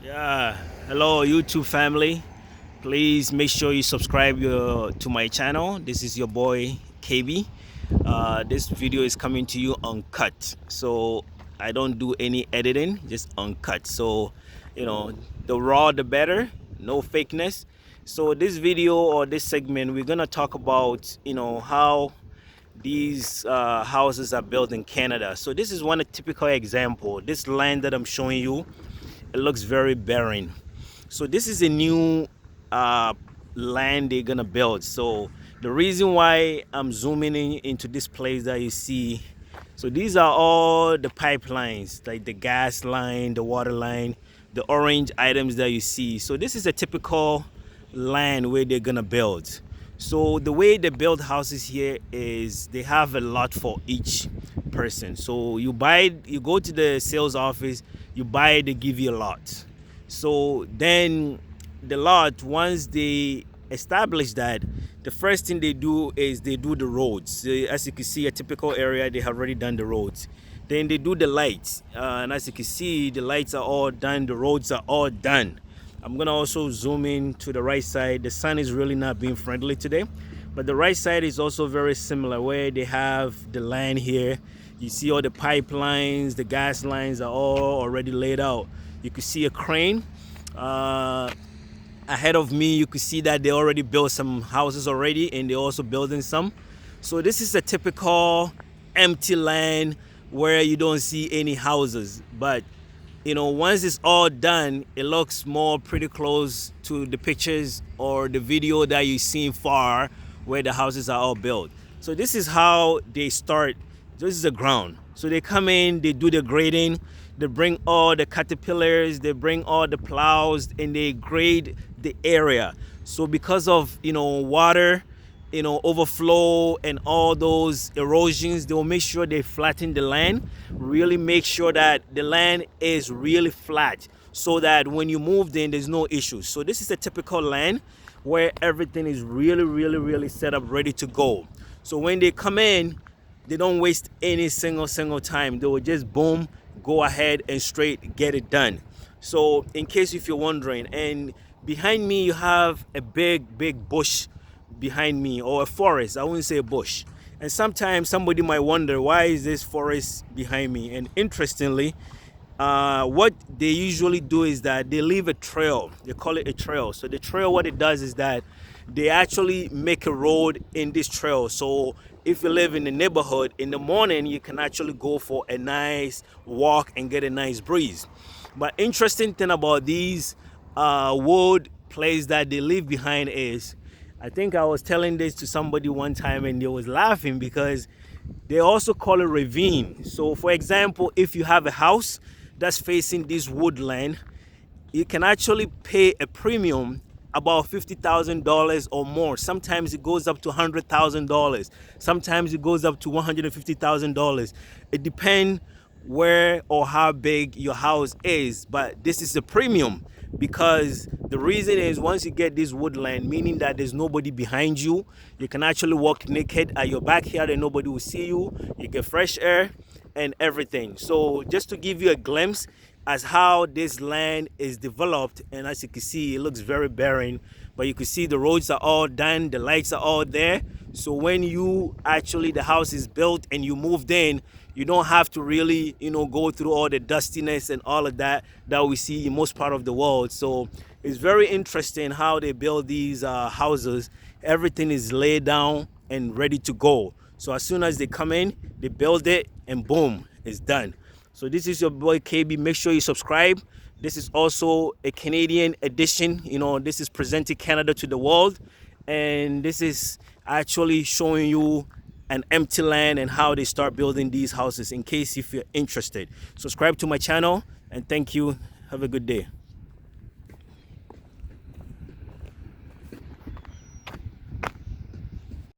Yeah, hello YouTube family. Please make sure you subscribe to my channel. This is your boy KB. This video is coming to you uncut, so I don't do any editing, just uncut. So the raw the better, no fakeness. So this video or this segment, we're gonna talk about how these houses are built in Canada. So this is one typical example. This land that I'm showing you, it looks very barren. So this is a new uh, land they're gonna build. So the reason why I'm zooming in into this place that you see, so these are all the pipelines, like the gas line, the water line, the orange items that you see. So this is a typical land where they're gonna build. So the way they build houses here is they have a lot for each person. So you go to the sales office, you buy it, they give you a lot. So then the lot, once they establish that, the first thing they do is they do the roads. So as you can see, a typical area, they have already done the roads. Then they do the lights, and as you can see, the lights are all done, the roads are all done. I'm gonna also zoom in to the right side. The sun is really not being friendly today, but the right side is also very similar, where they have the land here. You see all the pipelines, the gas lines are all already laid out. You can see a crane. Ahead of me, you could see that they already built some houses already, and they're also building some. So this is a typical empty land where you don't see any houses, but once it's all done, it looks more pretty close to the pictures or the video that you see far, where the houses are all built. So this is how they start. This is the ground. So they come in, they do the grading, they bring all the caterpillars, they bring all the plows, and they grade the area. So because of water, overflow and all those erosions, they will make sure they flatten the land, really make sure that the land is really flat, so that when you move in, there's no issues. So this is a typical land where everything is really set up, ready to go. So when they come in, they don't waste any single time. They will just boom, go ahead and straight get it done. So in case if you're wondering, and behind me you have a big bush behind me, or a forest. I wouldn't say a bush. And sometimes somebody might wonder, why is this forest behind me? And interestingly, what they usually do is that they leave a trail. They call it a trail. So the trail, what it does is that they actually make a road in this trail. So if you live in the neighborhood, in the morning you can actually go for a nice walk and get a nice breeze. But interesting thing about these wood place that they leave behind is, I think I was telling this to somebody one time and they was laughing, because they also call it ravine. So for example, if you have a house that's facing this woodland, you can actually pay a premium about $50,000 or more. Sometimes it goes up to $100,000. Sometimes it goes up to $150,000. It depends where or how big your house is, but this is a premium, because the reason is, once you get this woodland, meaning that there's nobody behind you, you can actually walk naked at your backyard and nobody will see you. You get fresh air and everything. So just to give you a glimpse as how this land is developed, and as you can see, it looks very barren, but you can see the roads are all done, the lights are all there. So when the house is built and you moved in, you don't have to really go through all the dustiness and all of that we see in most part of the world. So it's very interesting how they build these houses. Everything is laid down and ready to go. So as soon as they come in, they build it, and boom, it's done. So this is your boy KB. Make sure you subscribe. This is also a Canadian edition. This is presenting Canada to the world, and this is actually showing you an empty land and how they start building these houses, in case if you're interested. Subscribe to my channel, and thank you. Have a good day.